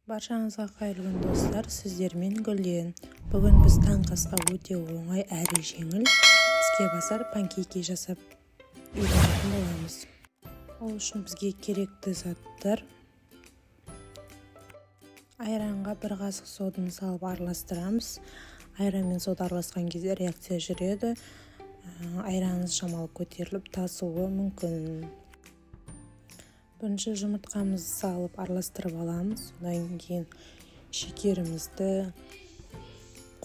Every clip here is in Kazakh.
Баршаңызға қайырлы күн достар, сіздермен Гүлден. Бүгін біз таңғы асқа өте оңай әрі жеңіл іске басар панкейки жасап үйренетін боламыз. Ол үшін бізге керекті заттар: айранға 1 қасық соданы салып араластырамыз. Айран мен сода араласқан кезде реакция жүреді. Айраныңыз шамалы көтеріліп тасуы мүмкін. Бірінші жұмыртқамызды салып араластырып аламыз. Содан кейін шекерімізді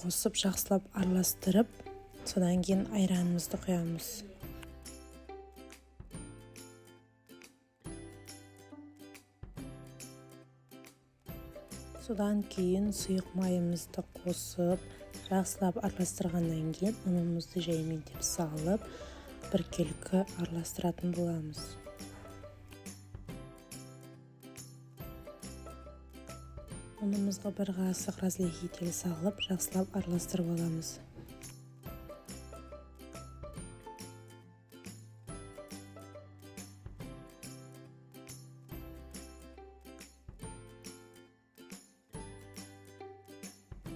қосып жақсылап араластырып, содан кейін айранымызды құямыз. Содан кейін сұйық майымызды қосып, жақсылап араластырғаннан кейін ұнымызды жайментеп салып, біркелкі араластыратын боламыз. Ұнымызға 1 қасық разрыхитель салып, жақсылап араластырып аламыз.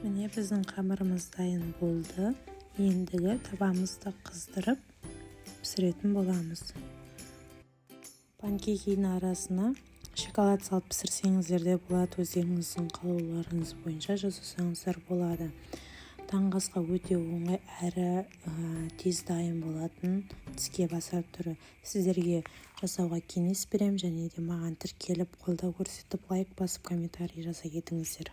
Міне біздің қамырымыз дайын болды. Ендігі табамызды қыздырып пісіретін боламыз. Панкейкінің арасына шоколад салып пісірсеңіздер де болады, өздеріңіздің қалауларыңыз бойынша жасасаңыздар болады. Таңғы асқа өте оңай әрі тез дайын болатын іске басар түрі. Сіздерге жасауға кеңес берем, және де маған тіркеліп қолдау көрсетіп, лайк басып, комментарий жаза кетіңіздер.